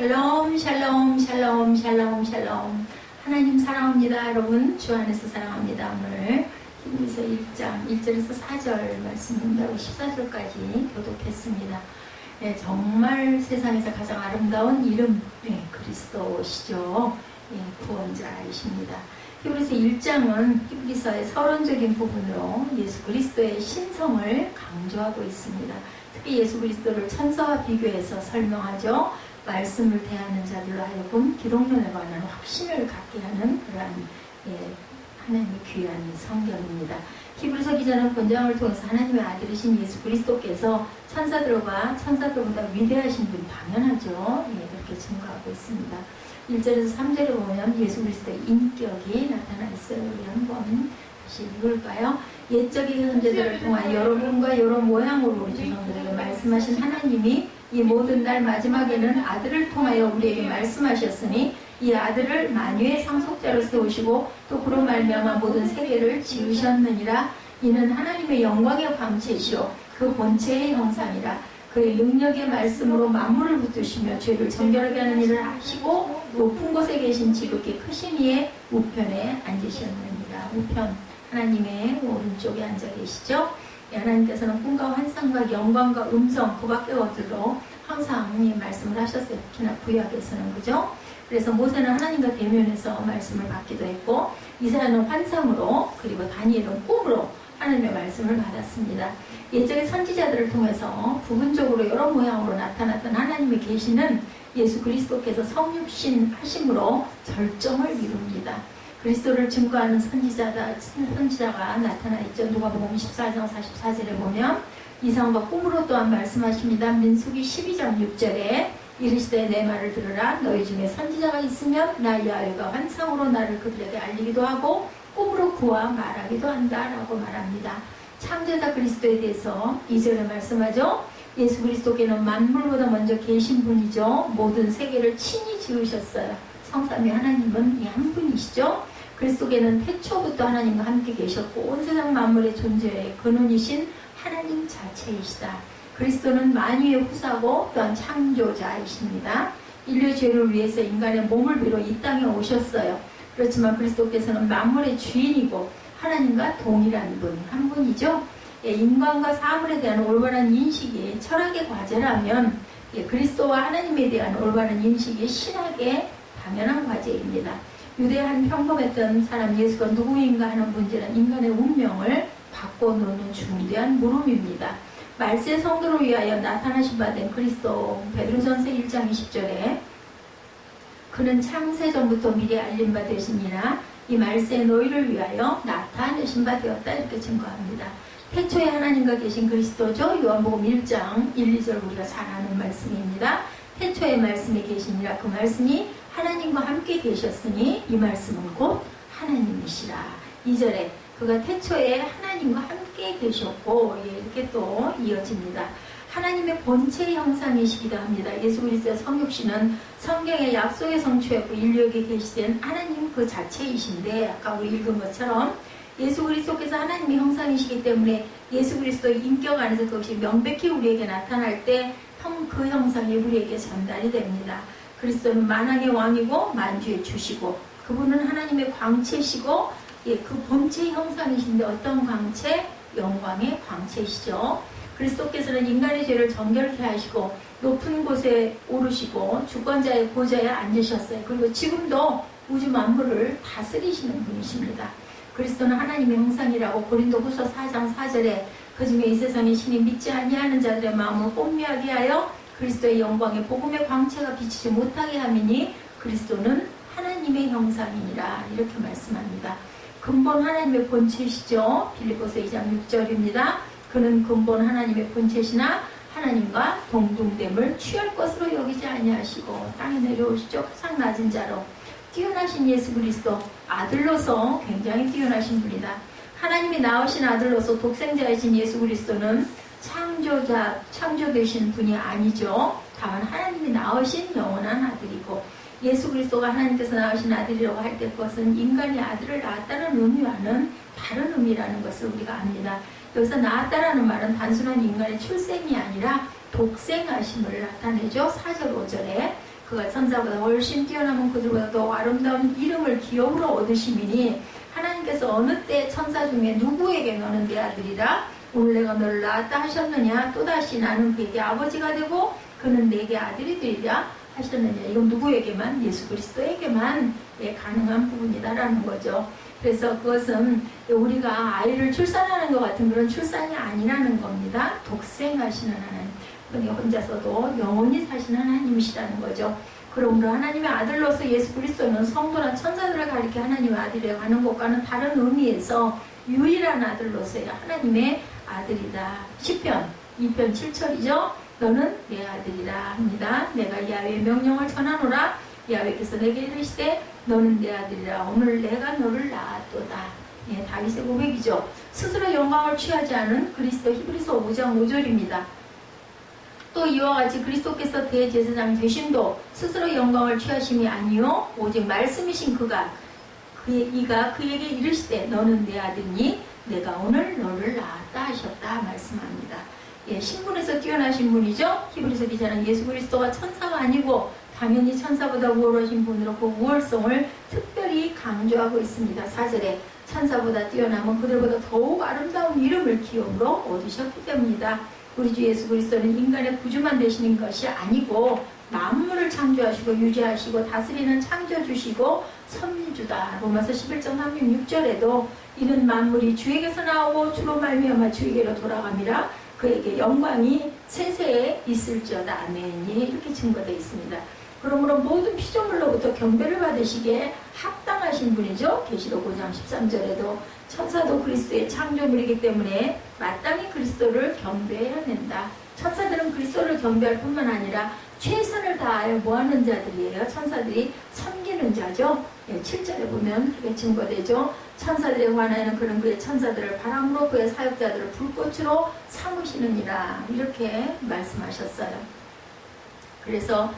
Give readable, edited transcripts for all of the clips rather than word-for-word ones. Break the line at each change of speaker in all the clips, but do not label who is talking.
샬롬 샬롬 샬롬 샬롬 샬롬. 하나님 사랑합니다. 여러분 주 안에서 사랑합니다. 오늘 히브리서 1장 1절에서 4절 말씀입니다. 14절까지 교독했습니다. 네, 정말 세상에서 가장 아름다운 이름, 네, 그리스도시죠. 네, 구원자이십니다. 히브리서 1장은 히브리서의 서론적인 부분으로 예수 그리스도의 신성을 강조하고 있습니다. 특히 예수 그리스도를 천사와 비교해서 설명하죠. 말씀을 대하는 자들로 하여금 기독론에 관한 확신을 갖게 하는 그러한 하나님의 귀한 성경입니다. 히브리서 기자는 본장을 통해서 하나님의 아들이신 예수 그리스도께서 천사들보다 위대하신 분 당연하죠. 그렇게 증거하고 있습니다. 1절에서 3절에 보면 예수 그리스도의 인격이 나타나 있어요. 우리 한번 다시 읽을까요? 옛적의 선지자들을 통한 여러 분과 여러 모양으로 우리 조상들에게 말씀하신 하나님이 이 모든 날 마지막에는 아들을 통하여 우리에게 말씀하셨으니 이 아들을 만유의 상속자로 세우시고 또 그로 말미암아 모든 세계를 지으셨느니라. 이는 하나님의 영광의 광채시요 그 본체의 형상이라. 그의 능력의 말씀으로 만물을 붙드시며 죄를 정결하게 하는 일을 하시고 높은 곳에 계신 지극히 크신 이의 우편에 앉으셨느니라. 우편, 하나님의 오른쪽에 앉아 계시죠. 하나님께서는 꿈과 환상과 영광과 음성 그 밖에 것들로 항상 말씀을 하셨어요. 특히나 구약에서는 그죠? 그래서 모세는 하나님과 대면해서 말씀을 받기도 했고 이사야는 환상으로 그리고 다니엘은 꿈으로 하나님의 말씀을 받았습니다. 옛적의 선지자들을 통해서 부분적으로 여러 모양으로 나타났던 하나님의 계시는 예수 그리스도께서 성육신 하심으로 절정을 이룹니다. 그리스도를 증거하는 선지자가 나타나 있죠. 누가복음 24장 44절에 보면 이상과 꿈으로 또한 말씀하십니다. 민수기 12장 6절에 이르시되 내 말을 들으라. 너희 중에 선지자가 있으면 나 야훼가 환상으로 나를 그들에게 알리기도 하고 꿈으로 그와 말하기도 한다라고 말합니다. 창조자 그리스도에 대해서 2절에 말씀하죠. 예수 그리스도께는 만물보다 먼저 계신 분이죠. 모든 세계를 친히 지으셨어요. 성삼위 하나님은 이 한 분이시죠. 그리스도께는 태초부터 하나님과 함께 계셨고 온 세상 만물의 존재의 근원이신 하나님 자체이시다. 그리스도는 만유의 후사고 또한 창조자이십니다. 인류의 죄를 위해서 인간의 몸을 비로 이 땅에 오셨어요. 그렇지만 그리스도께서는 만물의 주인이고 하나님과 동일한 분, 한 분이죠. 인간과 사물에 대한 올바른 인식이 철학의 과제라면 그리스도와 하나님에 대한 올바른 인식이 신학의 당연한 과제입니다. 유대한 평범했던 사람 예수가 누구인가 하는 문제는 인간의 운명을 바꿔놓는 중대한 물음입니다. 말세 성도를 위하여 나타나신 바 된 그리스도, 베드로전서 1장 20절에 그는 창세 전부터 미리 알린 바 되시니라. 이 말세 너희를 위하여 나타내신 바 되었다. 이렇게 증거합니다. 태초에 하나님과 계신 그리스도죠. 요한복음 1장 1, 2절 우리가 잘 아는 말씀입니다. 태초에 말씀이 계시니라. 그 말씀이 하나님과 함께 계셨으니 이 말씀은 곧 하나님이시라. 2절에 그가 태초에 하나님과 함께 계셨고 이렇게 또 이어집니다. 하나님의 본체의 형상이시기도 합니다. 예수 그리스도의 성육신은 성경의 약속의 성취였고 인류에게 계시된 하나님 그 자체이신데 아까 우리 읽은 것처럼 예수 그리스도께서 하나님의 형상이시기 때문에 예수 그리스도의 인격 안에서 그것이 명백히 우리에게 나타날 때 그 형상이 우리에게 전달이 됩니다. 그리스도는 만왕의 왕이고 만주의 주시고 그분은 하나님의 광채시고 그 본체의 형상이신데 어떤 광채? 영광의 광채시죠. 그리스도께서는 인간의 죄를 정결케 하시고 높은 곳에 오르시고 주권자의 보좌에 앉으셨어요. 그리고 지금도 우주 만물을 다스리시는 분이십니다. 그리스도는 하나님의 형상이라고 고린도후서 4장 4절에 그중에 이 세상의 신이 믿지 아니하는 자들의 마음을 혼미하게 하여 그리스도의 영광의 복음의 광채가 비치지 못하게 함이니 그리스도는 하나님의 형상이니라. 이렇게 말씀합니다. 근본 하나님의 본체시죠. 빌립보서 2장 6절입니다. 그는 근본 하나님의 본체시나 하나님과 동등됨을 취할 것으로 여기지 아니하시고 땅에 내려오시죠. 가장 낮은 자로 뛰어나신 예수 그리스도 아들로서 굉장히 뛰어나신 분이다. 하나님이 낳으신 아들로서 독생자이신 예수 그리스도는 창조되신 분이 아니죠. 다만 하나님이 낳으신 영원한 아들이고 예수 그리스도가 하나님께서 낳으신 아들이라고 할 때 그것은 인간이 아들을 낳았다는 의미와는 다른 의미라는 것을 우리가 압니다. 여기서 낳았다라는 말은 단순한 인간의 출생이 아니라 독생하심을 나타내죠. 4절 5절에 그가 천사보다 훨씬 뛰어나면 그들보다 더 아름다운 이름을 기업으로 얻으심이니 하나님께서 어느 때 천사 중에 누구에게 너는 내 아들이라 오늘 내가 너를 낳았다 하셨느냐 또다시 나는 그에게 아버지가 되고 그는 내게 아들이 되리라 하셨느냐. 이건 누구에게만? 예수 그리스도에게만 가능한 부분이다라는 거죠. 그래서 그것은 우리가 아이를 출산하는 것 같은 그런 출산이 아니라는 겁니다. 독생하시는 하나님, 그분이 혼자서도 영원히 사시는 하나님이시라는 거죠. 그러므로 하나님의 아들로서 예수 그리스도는 성도나 천사들을 가리켜 하나님의 아들이라고 하는 것과는 다른 의미에서 유일한 아들로서의 하나님의 아들이다. 시편 2편 7절이죠. 너는 내 아들이라 합니다. 내가 야훼의 명령을 전하노라. 야훼께서 내게 이르시되 너는 내 아들이라 오늘 내가 너를 낳았도다. 예, 다윗의 고백이죠. 스스로 영광을 취하지 않은 그리스도 히브리서 5장 5절입니다. 또 이와 같이 그리스도께서 대제사장이 되심도 스스로 영광을 취하심이 아니요 오직 말씀이신 이가 그에게 이르시되 너는 내 아들이니 내가 오늘 너를 낳았다 하셨다 말씀합니다. 예, 신분에서 뛰어나신 분이죠. 히브리서 기자는 예수 그리스도가 천사가 아니고 당연히 천사보다 우월하신 분으로 그 우월성을 특별히 강조하고 있습니다. 4절에 천사보다 뛰어나면 그들보다 더욱 아름다운 이름을 기업으로 얻으셨기 때문이다. 우리 주 예수 그리스도는 인간의 구주만 되시는 것이 아니고 만물을 창조하시고 유지하시고 다스리는 창조주시고 선민주다. 로마서 11장 36절에도 이는 만물이 주에게서 나오고 주로 말미암아 주에게로 돌아갑니다. 그에게 영광이 세세에 있을지어다. 아멘이 이렇게 증거되어 있습니다. 그러므로 모든 피조물로부터 경배를 받으시기에 합당하신 분이죠. 계시록 5장 13절에도 천사도 그리스도의 창조물이기 때문에 마땅히 그리스도를 경배해야 된다. 천사들은 그리스도를 경배할 뿐만 아니라 최선을 다하여 모하는 자들이에요. 천사들이 섬기는 자죠. 7절에 보면 그게 증거되죠. 천사들에 관하여는 그는 그의 천사들을 바람으로 그의 사역자들을 불꽃으로 삼으시느니라 이렇게 말씀하셨어요. 그래서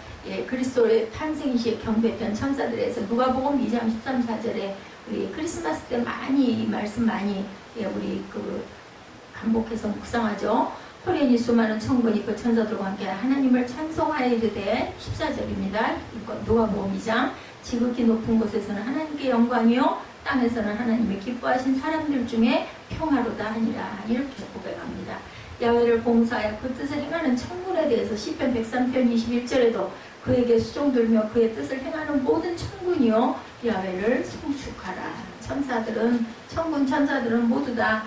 그리스도의 탄생 시에 경배했던 천사들에서 누가복음 2장 13, 14절에 우리 크리스마스 때 말씀 많이 우리 반복해서 묵상하죠. 호련히 수많은 천군이 그 천사들과 함께 하나님을 찬송하여 이르되 14절입니다. 누가복음 2장 지극히 높은 곳에서는 하나님께 영광이요 땅에서는 하나님의 기뻐하신 사람들 중에 평화로다 하니라 이렇게 고백합니다. 야훼를 봉사하여 그 뜻을 행하는 천군에 대해서 시편 103편 21절에도 그에게 수종들며 그의 뜻을 행하는 모든 천군이요 야훼를 송축하라. 천사들은 모두 다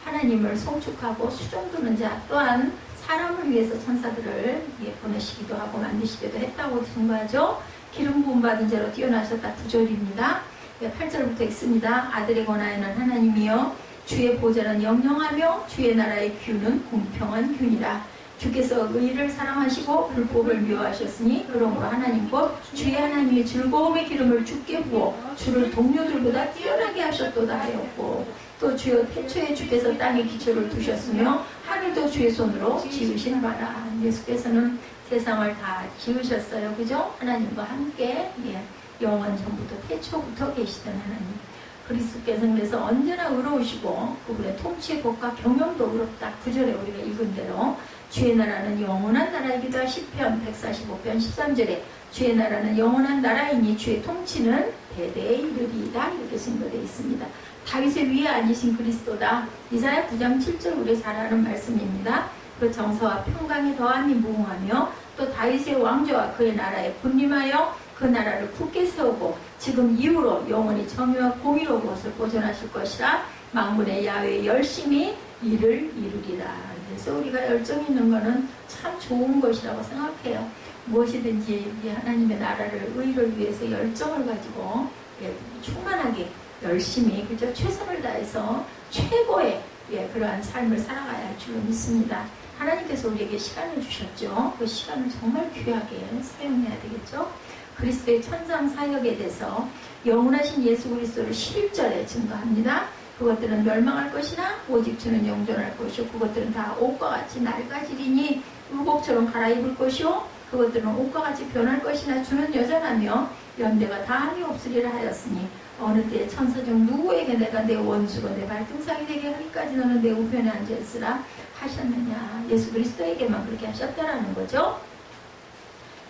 하나님을 송축하고 수종드는 자 또한 사람을 위해서 천사들을 보내시기도 하고 만드시기도 했다고 증거하죠. 기름 부음 받은 자로 뛰어나셨다 9절입니다. 8절부터 있습니다. 아들에 관하여는 하나님이여 주의 보좌는 영영하며 주의 나라의 규는 공평한 규니라. 주께서 의를 사랑하시고 불법을 미워하셨으니 그러므로 하나님 곧 주의 하나님이 즐거움의 기름을 주께 부어 주를 동료들보다 뛰어나게 하셨도다 하였고 또 주여 태초에 주께서 땅에 기초를 두셨으며 하늘도 주의 손으로 지으신 바라. 예수께서는 세상을 다 지으셨어요. 그죠? 하나님과 함께 영원 전부터 태초부터 계시던 하나님. 그리스도께서는 그래서 언제나 의로우시고 그분의 통치의 법과 경영도 의롭다. 9절에 우리가 읽은 대로 주의 나라는 영원한 나라이기도 시편 145편 13절에 주의 나라는 영원한 나라이니 주의 통치는 대대에 이르리이다 이렇게 증거되어 있습니다. 다윗의 위에 앉으신 그리스도다. 이사야 9장 7절 우리 잘 아는 말씀입니다. 그 정서와 평강이 더함이 무궁하며 또 다윗의 왕조와 그의 나라에 군림하여 그 나라를 굳게 세우고 지금 이후로 영원히 정의와 공의로 그것을 보존하실 것이라. 만군의 야훼 열심히 이를 이루리라. 그래서 우리가 열정 있는 것은 참 좋은 것이라고 생각해요. 무엇이든지 하나님의 나라를 의를 위해서 열정을 가지고 충만하게 열심히 그저 최선을 다해서 최고의 그러한 삶을 살아가야 할 줄로 믿습니다. 하나님께서 우리에게 시간을 주셨죠. 그 시간을 정말 귀하게 사용해야 되겠죠. 그리스도의 천상 사역에 대해서 영원하신 예수 그리스도를 11절에 증거합니다. 그것들은 멸망할 것이나 오직 주는 영존할 것이요 그것들은 다 옷과 같이 낡아지리니 의복처럼 갈아입을 것이요 그것들은 옷과 같이 변할 것이나 주는 여전하며 연대가 다함이 없으리라 하였으니 어느 때에 천사 중 누구에게 내가 내 원수로 내 발등상이 되게 하기까지 너는 내 우편에 앉아있으라 하셨느냐. 예수 그리스도에게만 그렇게 하셨다라는 거죠.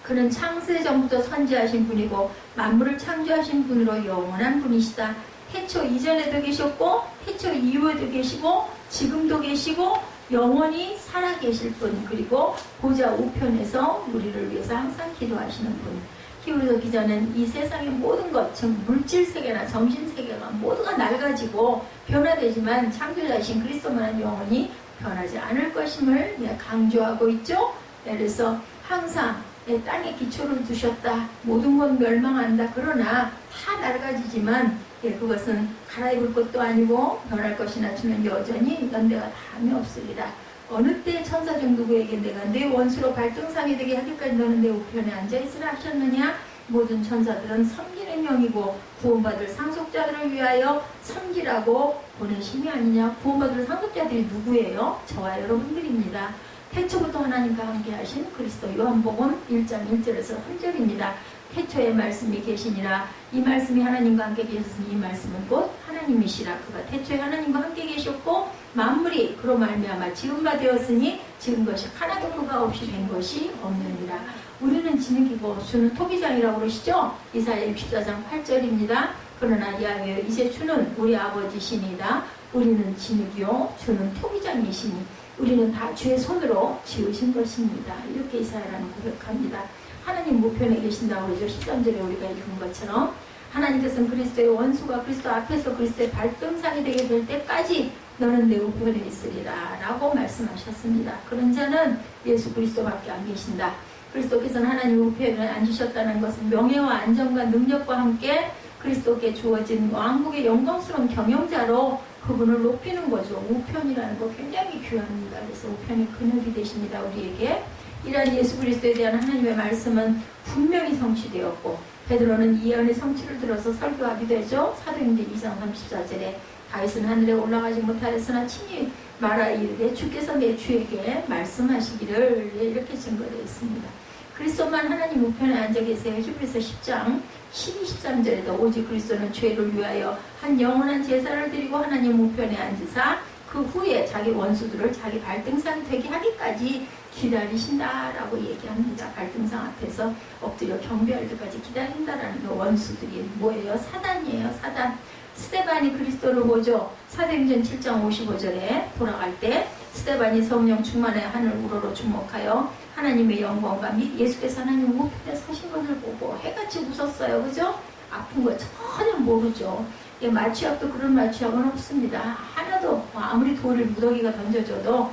그는 창세 전부터 선지하신 분이고 만물을 창조하신 분으로 영원한 분이시다. 태초 이전에도 계셨고 태초 이후에도 계시고 지금도 계시고 영원히 살아계실 분, 그리고 보좌 우편에서 우리를 위해서 항상 기도하시는 분. 히브리서 기자는 이 세상의 모든 것, 즉 물질 세계나 정신 세계가 모두가 낡아지고 변화되지만 창조자이신 그리스도만은 영원히 변하지 않을 것임을 강조하고 있죠. 그래서 항상 땅에 기초를 두셨다. 모든 건 멸망한다. 그러나 다 낡아지지만 그것은 갈아입을 것도 아니고 변할 것이나 주는 여전히 연대가 다함이 없으리라. 어느 때 천사 중 누구에게 내가 내 원수로 발등상이 되게 하기까지 너는 내 우편에 앉아있으라 하셨느냐. 모든 천사들은 섬기는 영이고 구원받을 상속자들을 위하여 섬기라고 보내심이 아니냐. 구원받을 상속자들이 누구예요? 저와 여러분들입니다. 태초부터 하나님과 함께 하신 그리스도. 요한복음 1장 1절에서 3절입니다. 태초에 말씀이 계시니라. 이 말씀이 하나님과 함께 계셨으니 이 말씀은 곧 하나님이시라. 그가 태초에 하나님과 함께 계셨고 만물이 그로 말미암아 지은 바 되었으니 지은 것이 하나도 그가 없이 된 것이 없느니라. 우리는 진흙이고 주는 토기장이라고 그러시죠. 이사야 64장 8절입니다. 그러나 야훼여 이제 주는 우리 아버지시니이다. 우리는 진흙이요 주는 토기장이시니 우리는 다 주의 손으로 지으신 것입니다. 이렇게 이사야라는 고백합니다. 하나님 우편에 계신다고 그러죠. 13절에 우리가 읽은 것처럼 하나님께서는 그리스도의 원수가 그리스도 앞에서 그리스도의 발등상이 되게 될 때까지 너는 내 우편에 있으리라 라고 말씀하셨습니다. 그런 자는 예수 그리스도밖에 안 계신다. 그리스도께서는 하나님 우편에 앉으셨다는 것은 명예와 안정과 능력과 함께 그리스도께 주어진 왕국의 영광스러운 경영자로 그분을 높이는 거죠. 우편이라는 거 굉장히 귀합니다. 그래서 우편이 근육이 되십니다. 우리에게. 이러한 예수 그리스도에 대한 하나님의 말씀은 분명히 성취되었고 베드로는 이 예언의 성취를 들어서 설교하기도 되죠. 사도행전 2장 34절에 다윗은 하늘에 올라가지 못하였으나 친히 말하 이르되 주께서 내 주에게 말씀하시기를 이렇게 증거되어 있습니다. 그리스도만 하나님 우편에 앉아 계세요. 히브리서 10장 12, 13절에도 오직 그리스도는 죄를 위하여 한 영원한 제사를 드리고 하나님 우편에 앉으사 그 후에 자기 원수들을 자기 발등상이 되게 하기까지 기다리신다라고 얘기합니다. 발등상 앞에서 엎드려 경배할 때까지 기다린다라는 그 원수들이 뭐예요? 사단이에요. 사단. 스데반이 그리스도를 보죠. 사도행전 7장 55절에 돌아갈 때 스데반이 성령 충만해 하늘 우러러 주목하여 하나님의 영광과 및 예수께서 하나님 우편에 서신 것을 보고 해같이 웃었어요. 그죠? 아픈 거 전혀 모르죠. 마취약도 그런 마취약은 없습니다. 하나도 아무리 돌을 무더기가 던져줘도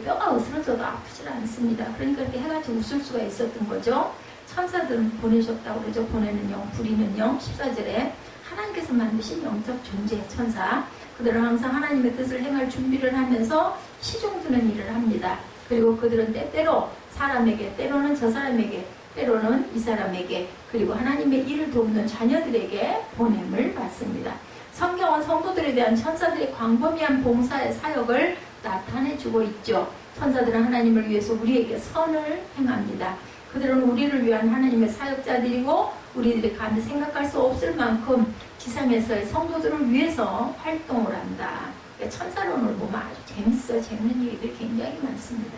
뼈가 으스러져도 아프질 않습니다. 그러니까 이렇게 해같이 웃을 수가 있었던 거죠. 천사들은 보내셨다고 그러죠. 보내는 영, 부리는 영. 14절에 하나님께서 만드신 영적 존재 천사. 그들은 항상 하나님의 뜻을 행할 준비를 하면서 시종드는 일을 합니다. 그리고 그들은 때때로 사람에게, 때로는 저 사람에게, 때로는 이 사람에게, 그리고 하나님의 일을 돕는 자녀들에게 보냄을 받습니다. 성경은 성도들에 대한 천사들의 광범위한 봉사의 사역을 나타내주고 있죠. 천사들은 하나님을 위해서 우리에게 선을 행합니다. 그들은 우리를 위한 하나님의 사역자들이고 우리들이 감히 생각할 수 없을 만큼 지상에서의 성도들을 위해서 활동을 한다. 그러니까 천사론을 보면 아주 재밌어요. 재밌는 얘기들이 굉장히 많습니다.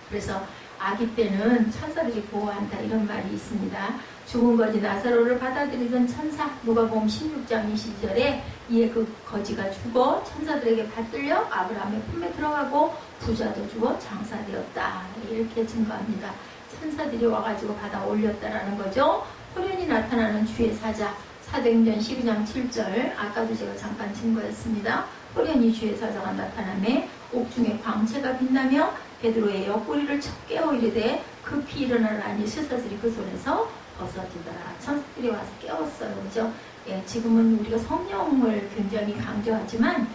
그래서 아기 때는 천사들이 보호한다 이런 말이 있습니다. 죽은 거지 나사로를 받아들이던 천사. 누가복음 16장 20절에 이에 그 거지가 죽어 천사들에게 받들려 아브라함의 품에 들어가고 부자도 죽어 장사되었다. 이렇게 증거합니다. 천사들이 와가지고 받아 올렸다라는 거죠. 호련히 나타나는 주의 사자. 사도행전 12장 7절. 아까도 제가 잠깐 증거했습니다. 호련히 주의 사자가 나타나매 옥중에 광채가 빛나며 베드로의 옆구리를 쳐 깨어 이르되 급히 일어나라니 수사들이 그 손에서 벗어지더라. 천사들이 와서 깨웠어요. 그죠? 예, 지금은 우리가 성령을 굉장히 강조하지만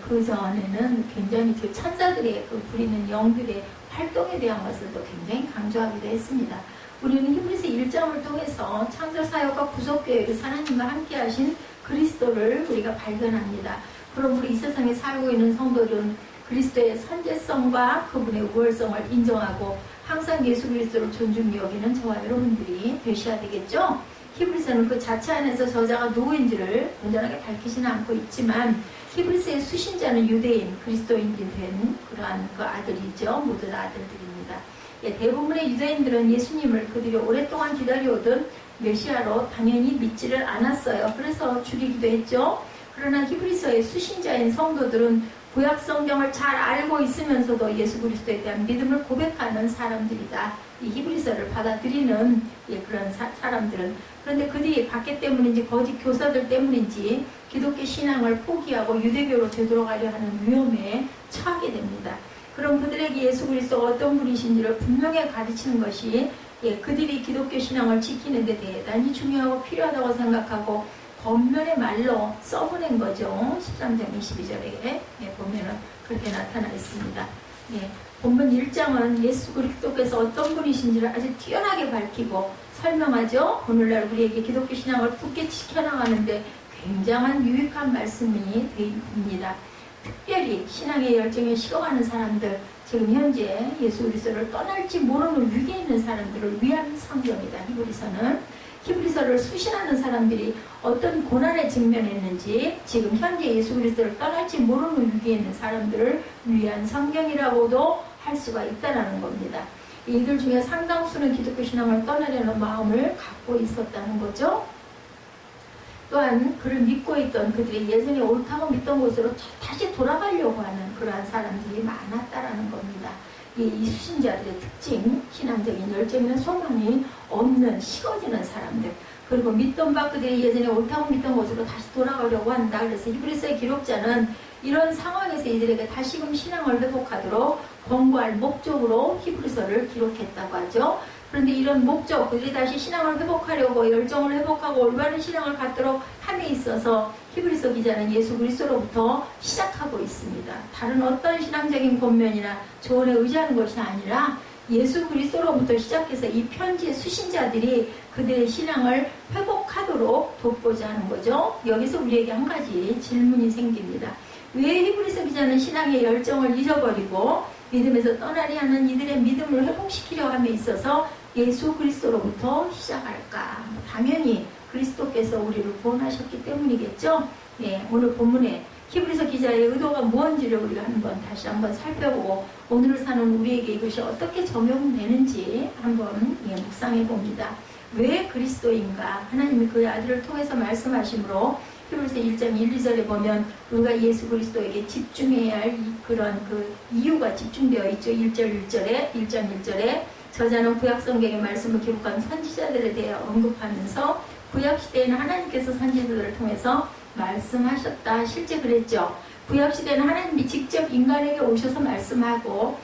그 전에는 굉장히 그 천사들의 그 부리는 영들의 활동에 대한 것을 또 굉장히 강조하기도 했습니다. 우리는 히브리서 1장을 통해서 창조 사역과 구속 계획을 하나님과 함께 하신 그리스도를 우리가 발견합니다. 그럼 우리 이 세상에 살고 있는 성도들은 그리스도의 선제성과 그분의 우월성을 인정하고 항상 예수 그리스도를 존중히 여기는 저와 여러분들이 되셔야 되겠죠? 히브리서는 그 자체 안에서 저자가 누구인지를 온전하게 밝히지는 않고 있지만 히브리서의 수신자는 유대인, 그리스도인이 된 그러한 그 아들이죠. 모두 다 아들들입니다. 대부분의 유대인들은 예수님을 그들이 오랫동안 기다려오던 메시아로 당연히 믿지를 않았어요. 그래서 죽이기도 했죠. 그러나 히브리서의 수신자인 성도들은 구약 성경을 잘 알고 있으면서도 예수 그리스도에 대한 믿음을 고백하는 사람들이다. 이 히브리서를 받아들이는 그런 사람들은. 그런데 그들이 박해 때문인지 거짓 교사들 때문인지 기독교 신앙을 포기하고 유대교로 되돌아가려 하는 위험에 처하게 됩니다. 그럼 그들에게 예수 그리스도가 어떤 분이신지를 분명히 가르치는 것이 그들이 기독교 신앙을 지키는 데 대단히 중요하고 필요하다고 생각하고 겉면의 말로 써보낸 거죠. 13장 22절에 보면은 그렇게 나타나 있습니다. 본문 1장은 예수 그리스도께서 어떤 분이신지를 아주 뛰어나게 밝히고 설명하죠. 오늘날 우리에게 기독교 신앙을 굳게 지켜나가는데 굉장한 유익한 말씀이 됩니다. 특별히 신앙의 열정에 식어가는 사람들, 지금 현재 예수 그리스도를 떠날지 모르는 위기에 있는 사람들을 위한 성경이다. 히브리서를 수신하는 사람들이 어떤 고난에 직면했는지, 지금 현재 예수 그리스도를 떠날지 모르는 위기에 있는 사람들을 위한 성경이라고도 할 수가 있다는 겁니다. 이들 중에 상당수는 기독교 신앙을 떠나려는 마음을 갖고 있었다는 거죠. 또한 그를 믿고 있던 그들이 예전에 옳다고 믿던 곳으로 다시 돌아가려고 하는 그러한 사람들이 많았다라는 겁니다. 이 수신자들의 특징, 신앙적인 열정이나 소망이 없는, 식어지는 사람들, 그리고 믿던 바 그들이 예전에 옳다고 믿던 곳으로 다시 돌아가려고 한다. 그래서 히브리서의 기록자는 이런 상황에서 이들에게 다시금 신앙을 회복하도록 권고할 목적으로 히브리서를 기록했다고 하죠. 그런데 이런 목적, 그들이 다시 신앙을 회복하려고 열정을 회복하고 올바른 신앙을 갖도록 함에 있어서 히브리서 기자는 예수 그리스도로부터 시작하고 있습니다. 다른 어떤 신앙적인 권면이나 조언에 의지하는 것이 아니라 예수 그리스도로부터 시작해서 이 편지의 수신자들이 그들의 신앙을 회복하도록 돕고자 하는 거죠. 여기서 우리에게 한 가지 질문이 생깁니다. 왜 히브리서 기자는 신앙의 열정을 잊어버리고 믿음에서 떠나려 하는 이들의 믿음을 회복시키려 함에 있어서 예수 그리스도로부터 시작할까? 당연히 그리스도께서 우리를 구원하셨기 때문이겠죠. 오늘 본문에 히브리서 기자의 의도가 무엇인지를 우리가 다시 한번 살펴보고 오늘을 사는 우리에게 이것이 어떻게 적용되는지 한번 묵상해 봅니다. 왜 그리스도인가? 하나님이 그의 아들을 통해서 말씀하심으로 히브리서 1장 1, 2절에 보면 우리가 예수 그리스도에게 집중해야 할 그런 이유가 집중되어 있죠. 1장 1절에 저자는 구약 성경의 말씀을 기록한 선지자들에 대해 언급하면서 구약 시대에는 하나님께서 선지자들을 통해서 말씀하셨다. 실제 그랬죠. 구약 시대는 하나님이 직접 인간에게 오셔서 말씀하고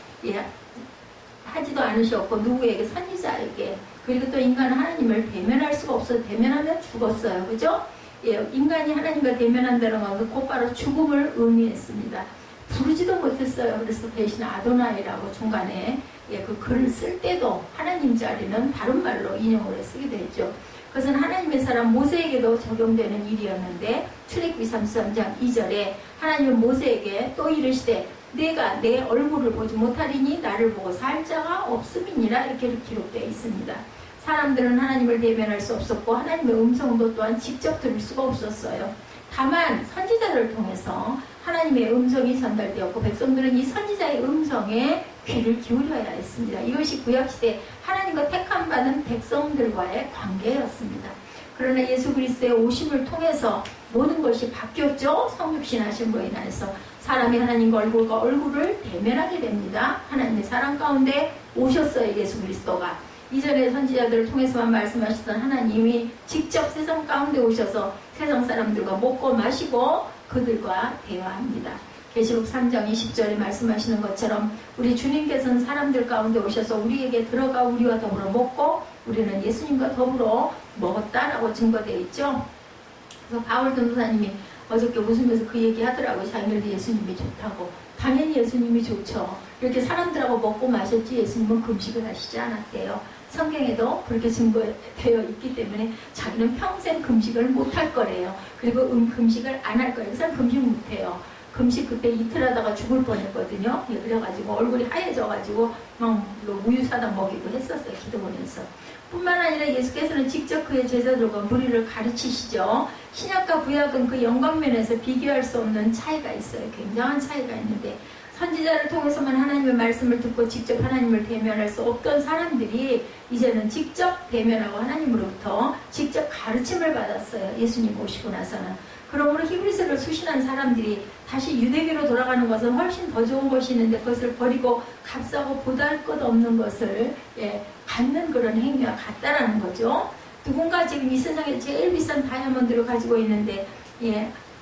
하지도 않으셨고 누구에게? 선지자에게. 그리고 또 인간은 하나님을 대면할 수가 없어서 대면하면 죽었어요. 그죠? 인간이 하나님과 대면한다는 것은 곧바로 죽음을 의미했습니다. 부르지도 못했어요. 그래서 대신 아도나이라고 중간에 그 글을 쓸 때도 하나님 자리는 다른 말로 인용을 쓰기도 했죠. 그것은 하나님의 사람 모세에게도 적용되는 일이었는데 출애굽기 33장 2절에 하나님은 모세에게 또 이르시되 내가 내 얼굴을 보지 못하리니 나를 보고 살 자가 없음이니라 이렇게 기록되어 있습니다. 사람들은 하나님을 대면할 수 없었고 하나님의 음성도 또한 직접 들을 수가 없었어요. 다만 선지자를 통해서 하나님의 음성이 전달되었고 백성들은 이 선지자의 음성에 귀를 기울여야 했습니다. 이것이 구약시대 하나님과 택함받은 백성들과의 관계였습니다. 그러나 예수 그리스도의 오심을 통해서 모든 것이 바뀌었죠. 성육신 하심으로 인해서 사람이 하나님과 얼굴을 대면하게 됩니다. 하나님의 사랑 가운데 오셨어요. 예수 그리스도가. 이전에 선지자들을 통해서만 말씀하셨던 하나님이 직접 세상 가운데 오셔서 세상 사람들과 먹고 마시고 그들과 대화합니다. 계시록 3장 20절에 말씀하시는 것처럼 우리 주님께서는 사람들 가운데 오셔서 우리에게 들어가 우리와 더불어 먹고 우리는 예수님과 더불어 먹었다라고 증거되어 있죠. 그래서 바울 전도사님이 어저께 웃으면서 그 얘기 하더라고요. 자기네도 예수님이 좋다고. 당연히 예수님이 좋죠. 이렇게 사람들하고 먹고 마셨지 예수님은 금식을 하시지 않았대요. 성경에도 그렇게 증거되어 있기 때문에 자기는 평생 금식을 못할 거래요. 그리고 금식을 안 할 거예요. 그 사람 금식 못해요. 금식 그때 이틀 하다가 죽을 뻔했거든요. 그래가지고 얼굴이 하얘져가지고 막 우유 사다 먹이고 했었어요. 기도원에서. 뿐만 아니라 예수께서는 직접 그의 제자들과 무리를 가르치시죠. 신약과 구약은 그 영광면에서 비교할 수 없는 차이가 있어요. 굉장한 차이가 있는데 선지자를 통해서만 하나님의 말씀을 듣고 직접 하나님을 대면할 수 없던 사람들이 이제는 직접 대면하고 하나님으로부터 직접 가르침을 받았어요. 예수님 오시고 나서는. 그러므로 히브리서를 수신한 사람들이 다시 유대교로 돌아가는 것은 훨씬 더 좋은 것이 있는데 그것을 버리고 값싸고 보잘것없는 것을 갖는 그런 행위와 같다라는 거죠. 누군가 지금 이 세상에 제일 비싼 다이아몬드를 가지고 있는데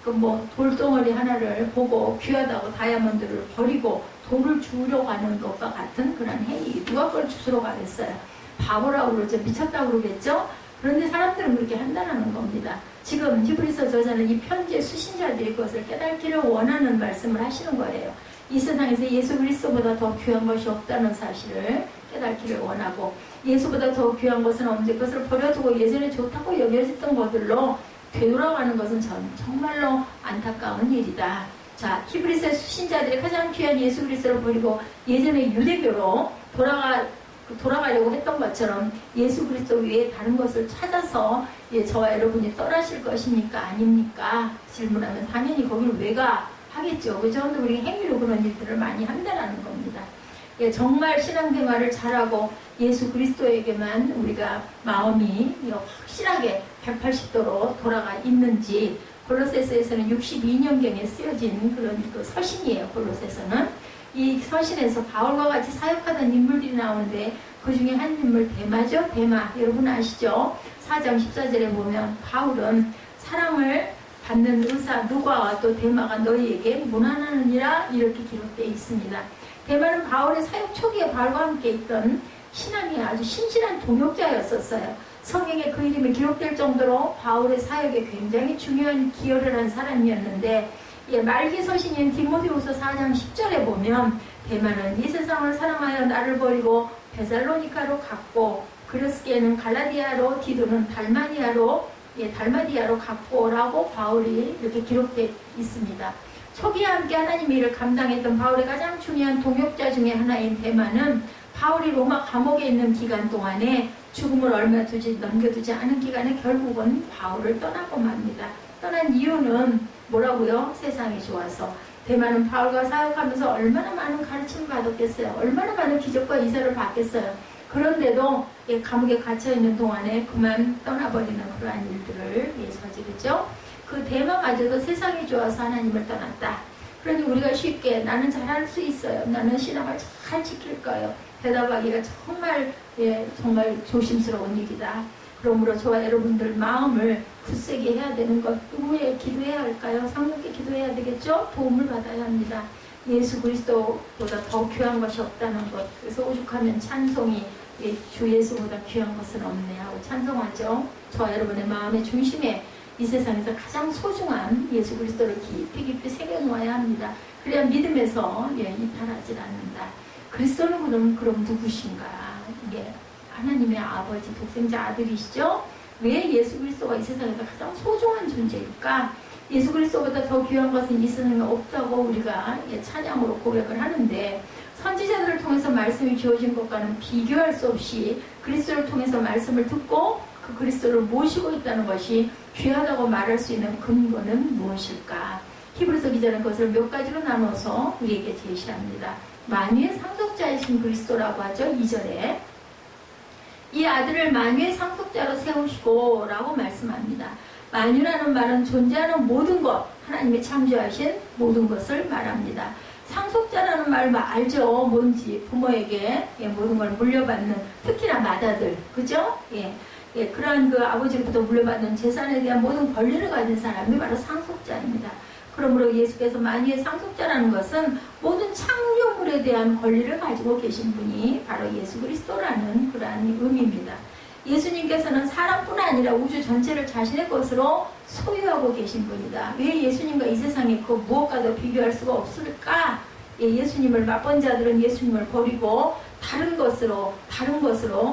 그 뭐 돌덩어리 하나를 보고 귀하다고 다이아몬드를 버리고 돌을 주우러 가는 것과 같은 그런 행위. 누가 그걸 주우러 가겠어요? 바보라고 그러죠. 미쳤다고 그러겠죠? 그런데 사람들은 그렇게 한다는 겁니다. 지금 히브리서 저자는 이 편지의 수신자들이 그것을 깨닫기를 원하는 말씀을 하시는 거예요. 이 세상에서 예수 그리스도보다 더 귀한 것이 없다는 사실을 깨닫기를 원하고 예수보다 더 귀한 것은 없는데 그것을 버려두고 예전에 좋다고 여겨졌던 것들로 되돌아가는 것은 정말로 안타까운 일이다. 자, 히브리서 수신자들이 가장 귀한 예수 그리스도를 버리고 예전에 유대교로 돌아가려고 했던 것처럼 예수 그리스도 외에 다른 것을 찾아서 저와 여러분이 떠나실 것입니까? 아닙니까? 질문하면 당연히 거기를 왜 가? 하겠죠. 그죠? 근데 우리가 행위로 그런 일들을 많이 한다는 겁니다. 정말 신앙생활을 잘하고 예수 그리스도에게만 우리가 마음이 확실하게 180도로 돌아가 있는지 골로새서에서는 62년경에 쓰여진 그런 그 서신이에요. 골로새서는 이 서신에서 바울과 같이 사역하던 인물들이 나오는데 그 중에 한 인물 데마죠. 데마 여러분 아시죠? 4장 14절에 보면 바울은 사랑을 받는 의사 누가와 또 데마가 너희에게 문안하느니라 이렇게 기록되어 있습니다. 데마는 바울의 사역 초기에 바울과 함께 있던 신앙이 아주 신실한 동역자였었어요. 성경에 그 이름이 기록될 정도로 바울의 사역에 굉장히 중요한 기여를 한 사람이었는데 말기 서신인 디모데후서 4장 10절에 보면 데마는 이 세상을 사랑하여 나를 버리고 베살로니카로 갔고 그리스게는 갈라디아로 디도는 달마디아로 갔고라고 바울이 이렇게 기록되어 있습니다. 초기에 함께 하나님의 일을 감당했던 바울의 가장 중요한 동역자 중에 하나인 데마는 바울이 로마 감옥에 있는 기간 동안에 죽음을 얼마 넘겨두지 않은 기간에 결국은 바울을 떠나고 맙니다. 떠난 이유는 뭐라고요? 세상이 좋아서. 데마는 바울과 사역하면서 얼마나 많은 가르침을 받았겠어요. 얼마나 많은 기적과 이사를 받겠어요. 그런데도 감옥에 갇혀있는 동안에 그만 떠나버리는 그러한 일들을 저지르죠. 그 데마마저도 세상이 좋아서 하나님을 떠났다. 그러니 우리가 쉽게 나는 잘할 수 있어요. 나는 신앙을 잘 지킬 거예요. 대답하기가 정말 조심스러운 일이다. 그러므로 저와 여러분들 마음을 굳세게 해야 되는 것 누구에 기도해야 할까요? 성령께 기도해야 되겠죠? 도움을 받아야 합니다. 예수 그리스도보다 더 귀한 것이 없다는 것. 그래서 오죽하면 찬송이 주 예수보다 귀한 것은 없네 하고 찬송하죠. 저와 여러분의 마음의 중심에 이 세상에서 가장 소중한 예수 그리스도를 깊이 새겨놓아야 합니다. 그래야 믿음에서 이탈하지 않는다. 그리스도는 그럼 누구신가? 이게 하나님의 아버지 독생자 아들이시죠? 왜 예수 그리스도가 이 세상에서 가장 소중한 존재일까? 예수 그리스도보다 더 귀한 것은 이 세상에 없다고 우리가 찬양으로 고백을 하는데 선지자들을 통해서 말씀이 주어진 것과는 비교할 수 없이 그리스도를 통해서 말씀을 듣고 그 그리스도를 모시고 있다는 것이 귀하다고 말할 수 있는 근거는 무엇일까? 히브리서 기자는 그것을 몇 가지로 나눠서 우리에게 제시합니다. 만유의 상속자이신 그리스도라고 하죠. 2절에 이 아들을 만유의 상속자로 세우시고 라고 말씀합니다. 만유라는 말은 존재하는 모든 것, 하나님이 창조하신 모든 것을 말합니다. 상속자라는 말 알죠? 뭔지 부모에게 모든 걸 물려받는 특히나 맏아들, 그죠? 그러한 그 아버지로부터 물려받는 재산에 대한 모든 권리를 가진 사람이 바로 상속자입니다. 그러므로 예수께서 만유의 상속자라는 것은 모든 창조물에 대한 권리를 가지고 계신 분이 바로 예수 그리스도라는 그러한 의미입니다. 예수님께서는 사람뿐 아니라 우주 전체를 자신의 것으로 소유하고 계신 분이다. 왜 예수님과 이 세상에 그 무엇과도 비교할 수가 없을까? 예수님을 맛본 자들은 예수님을 버리고 다른 것으로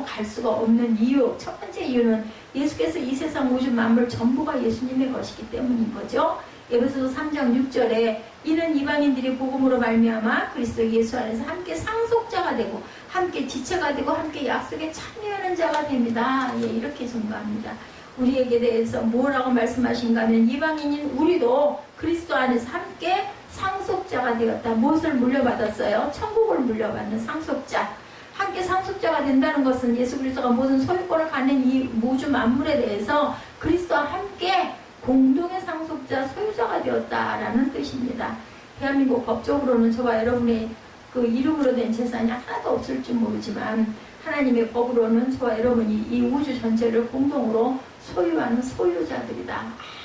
갈 수가 없는 이유. 첫 번째 이유는 예수께서 이 세상 우주 만물 전부가 예수님의 것이기 때문인 거죠. 에베소서 3장 6절에 이는 이방인들이 복음으로 말미암아 그리스도 예수 안에서 함께 상속자가 되고 함께 지체가 되고 함께 약속에 참여하는 자가 됩니다. 이렇게 증거합니다. 우리에게 대해서 뭐라고 말씀하신가 하면 이방인인 우리도 그리스도 안에서 함께 상속자가 되었다. 무엇을 물려받았어요? 천국을 물려받는 상속자. 함께 상속자가 된다는 것은 예수 그리스도가 모든 소유권을 갖는 이 우주 만물에 대해서 그리스도와 함께 공동의 상속자, 소유자가 되었다라는 뜻입니다. 대한민국 법적으로는 저와 여러분의 그 이름으로 된 재산이 하나도 없을지 모르지만 하나님의 법으로는 저와 여러분이 이 우주 전체를 공동으로 소유하는 소유자들이다.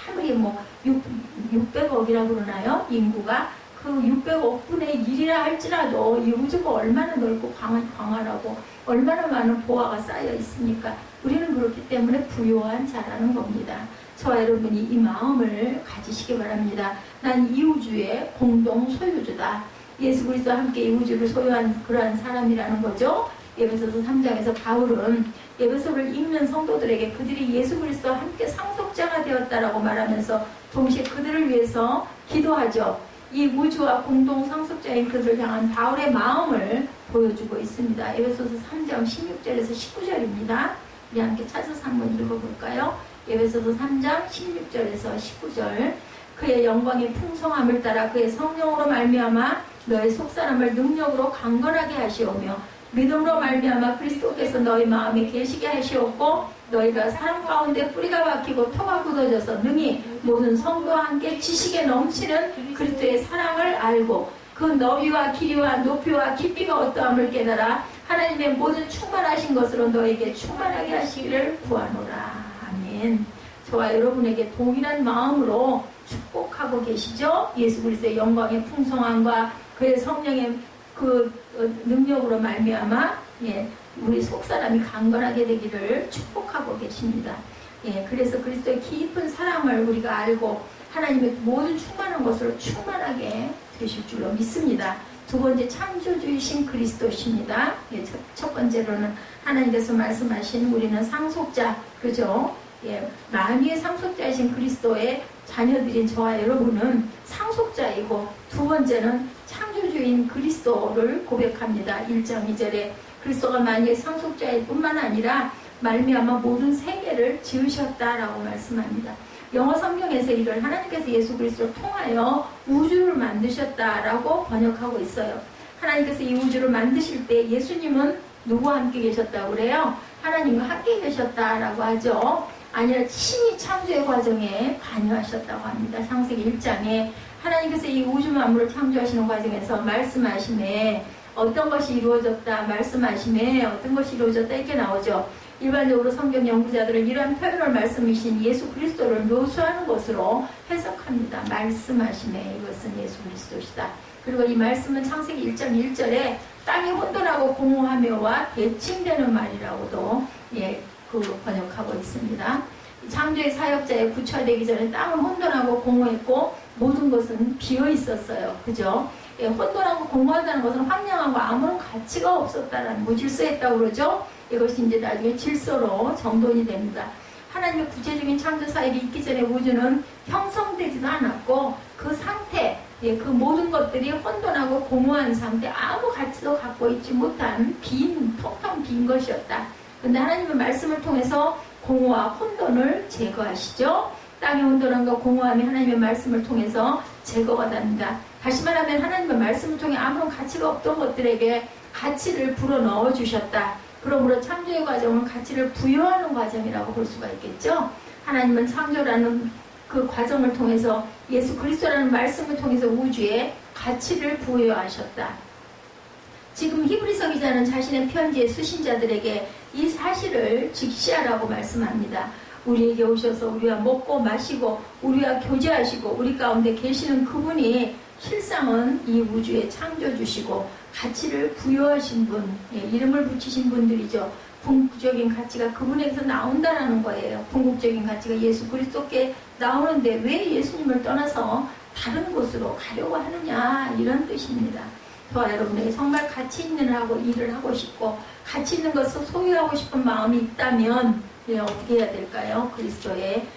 아무리 뭐 600억이라고 그러나요? 인구가 그 600억 분의 1이라 할지라도 이 우주가 얼마나 넓고 광활하고 얼마나 많은 보화가 쌓여 있습니까? 우리는 그렇기 때문에 부유한 자라는 겁니다. 저와 여러분이 이 마음을 가지시기 바랍니다. 난 이 우주의 공동 소유주다. 예수 그리스도와 함께 이 우주를 소유한 그러한 사람이라는 거죠. 에베소서 3장에서 바울은 에베소를 읽는 성도들에게 그들이 예수 그리스도와 함께 상속자가 되었다라고 말하면서 동시에 그들을 위해서 기도하죠. 이 우주와 공동 상속자인 그들을 향한 바울의 마음을 보여주고 있습니다. 에베소서 3장 16절에서 19절입니다. 우리 함께 찾아서 한번 읽어볼까요? 에베소서 3장 16절에서 19절. 그의 영광의 풍성함을 따라 그의 성령으로 말미암아 너의 속사람을 능력으로 강건하게 하시오며 믿음으로 말미암아 그리스도께서 너희 마음에 계시게 하시옵고 너희가 사람 가운데 뿌리가 박히고 토가 굳어져서 능히 모든 성도와 함께 지식에 넘치는 그리스도의 사랑을 알고 그 너비와 길이와 높이와 깊이가 어떠함을 깨달아 하나님의 모든 충만하신 것으로 너에게 충만하게 하시기를 구하노라. 아멘. 저와 여러분에게 동일한 마음으로 축복하고 계시죠? 예수 그리스도의 영광의 풍성함과 그의 성령의 그 능력으로 말미암아 우리 속사람이 강건하게 되기를 축복하고 계십니다. 그래서 그리스도의 깊은 사랑을 우리가 알고 하나님의 모든 충만한 것으로 충만하게 되실 줄로 믿습니다. 두 번째 창조주이신 그리스도십니다. 첫 번째로는 하나님께서 말씀하신 우리는 상속자, 그죠? 만유의 상속자이신 그리스도의 자녀들인 저와 여러분은 상속자이고 두 번째는 창조주인 그리스도를 고백합니다. 1장 2절에 그리스도가 만유의 상속자일 뿐만 아니라 말미암아 모든 세계를 지으셨다라고 말씀합니다. 영어 성경에서 이를 하나님께서 예수 그리스도를 통하여 우주를 만드셨다라고 번역하고 있어요. 하나님께서 이 우주를 만드실 때 예수님은 누구와 함께 계셨다고 그래요? 하나님과 함께 계셨다라고 하죠. 아니라 친히 창조의 과정에 관여하셨다고 합니다. 창세기 1장에 하나님께서 이 우주 만물을 창조하시는 과정에서 말씀하심에 어떤 것이 이루어졌다, 말씀하심에 어떤 것이 이루어졌다 이렇게 나오죠. 일반적으로 성경 연구자들은 이러한 표현을 말씀이신 예수 그리스도를 묘수하는 것으로 해석합니다. 말씀하심에 이것은 예수 그리스도시다. 그리고 이 말씀은 창세기 1장 1절에 땅이 혼돈하고 공허하며와 대칭되는 말이라고도 번역하고 있습니다. 창조의 사역자에 구체화되기 전에 땅은 혼돈하고 공허했고 모든 것은 비어 있었어요. 그죠? 혼돈하고 공허하다는 것은 황량하고 아무런 가치가 없었다라는 무질서했다고 그러죠? 이것이 이제 나중에 질서로 정돈이 됩니다. 하나님의 구체적인 창조 사역이 있기 전에 우주는 형성되지도 않았고 그 상태, 그 모든 것들이 혼돈하고 공허한 상태, 아무 가치도 갖고 있지 못한 텅텅 빈 것이었다. 근데 하나님의 말씀을 통해서 공허와 혼돈을 제거하시죠. 땅의 혼돈함과 공허함이 하나님의 말씀을 통해서 제거가 됩니다. 다시 말하면 하나님의 말씀을 통해 아무런 가치가 없던 것들에게 가치를 불어넣어 주셨다. 그러므로 창조의 과정은 가치를 부여하는 과정이라고 볼 수가 있겠죠. 하나님은 창조라는 그 과정을 통해서 예수 그리스도라는 말씀을 통해서 우주에 가치를 부여하셨다. 지금 히브리서 기자는 자신의 편지에 쓰신 자들에게 이 사실을 직시하라고 말씀합니다. 우리에게 오셔서 우리와 먹고 마시고 우리와 교제하시고 우리 가운데 계시는 그분이 실상은 이 우주의 창조주시고 가치를 부여하신 분, 이름을 붙이신 분들이죠. 궁극적인 가치가 그분에게서 나온다라는 거예요. 궁극적인 가치가 예수 그리스도께 나오는데 왜 예수님을 떠나서 다른 곳으로 가려고 하느냐, 이런 뜻입니다. 저와 여러분에게 정말 가치 있는 일을 하고 싶고 가치 있는 것을 소유하고 싶은 마음이 있다면 어떻게 해야 될까요? 그리스도에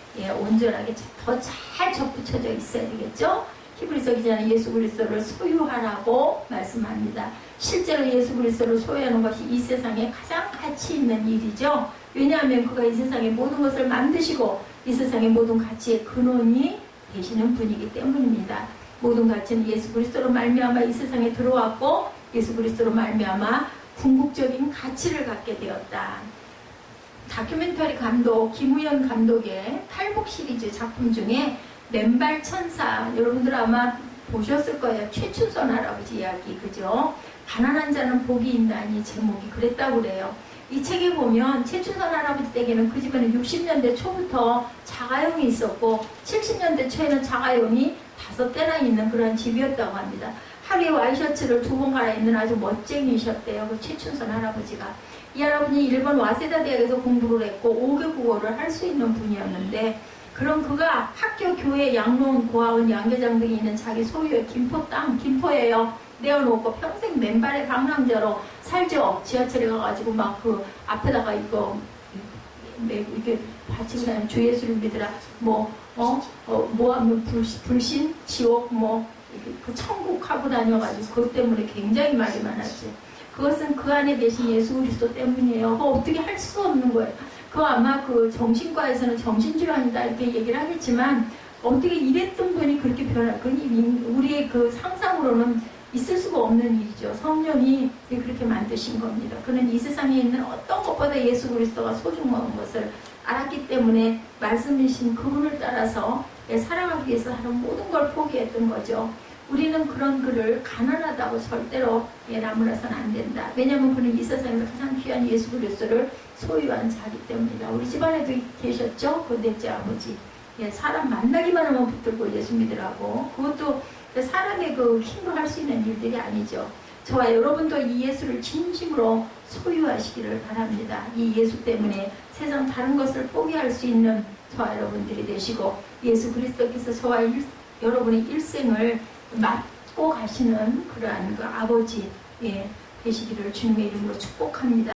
온전하게 더 잘 접붙여져 있어야 되겠죠? 히브리서 기자는 예수 그리스도를 소유하라고 말씀합니다. 실제로 예수 그리스도를 소유하는 것이 이 세상에 가장 가치 있는 일이죠. 왜냐하면 그가 이 세상의 모든 것을 만드시고 이 세상의 모든 가치의 근원이 되시는 분이기 때문입니다. 모든 가치는 예수 그리스도로 말미암아 이 세상에 들어왔고 예수 그리스도로 말미암아 궁극적인 가치를 갖게 되었다. 다큐멘터리 감독 김우현 감독의 탈북 시리즈 작품 중에 맨발 천사, 여러분들 아마 보셨을 거예요. 최춘선 할아버지 이야기, 그죠? 가난한 자는 복이 있나니 제목이 그랬다고 그래요. 이 책에 보면 최춘선 할아버지 댁에는 그 집에는 60년대 초부터 자가용이 있었고 70년대 초에는 자가용이 5대나 있는 그런 집이었다고 합니다. 하루에 와이셔츠를 2번 갈아입는 아주 멋쟁이셨대요. 그 최춘선 할아버지가. 이 할아버지 일본 와세다 대학에서 공부를 했고 5개 국어를 할 수 있는 분이었는데, 그럼 그가 학교, 교회, 양로원, 고아원, 양계장 등이 있는 자기 소유의 김포 땅, 김포예요. 내어놓고 평생 맨발의 방랑자로 살죠. 지하철에 가가지고 막 그 앞에다가 이거 이게 받치고 다니는 주 예수를 믿으라. 뭐 하면 불신, 지옥, 그 천국 하고 다녀가지고 그것 때문에 굉장히 말이 많았지. 그것은 그 안에 계신 예수 그리스도 때문이에요. 그거 어떻게 할 수 없는 거예요. 그거 아마 그 정신과에서는 정신질환이다 이렇게 얘기를 하겠지만 어떻게 이랬던 분이 그렇게 변할 거니? 우리의 그 상상으로는 있을 수가 없는 일이죠. 성령이 그렇게 만드신 겁니다. 그는 이 세상에 있는 어떤 것보다 예수 그리스도가 소중한 것을 알았기 때문에 말씀이신 그분을 따라서 사랑하기 위해서 하는 모든 걸 포기했던 거죠. 우리는 그런 그를 가난하다고 절대로 나무라서는 안 된다. 왜냐하면 그는 이 세상에서 가장 귀한 예수 그리스도를 소유한 자이기 때문이다. 우리 집안에도 계셨죠? 그 넷째 아버지. 사람 만나기만 하면 붙들고 예수 믿으라고. 그것도 사람의 그 힘으로 할 수 있는 일들이 아니죠. 저와 여러분도 이 예수를 진심으로 소유하시기를 바랍니다. 이 예수 때문에 세상 다른 것을 포기할 수 있는 저와 여러분들이 되시고 예수 그리스도께서 저와 여러분의 일생을 맡고 가시는 그러한 그 아버지 되시기를 주님의 이름으로 축복합니다.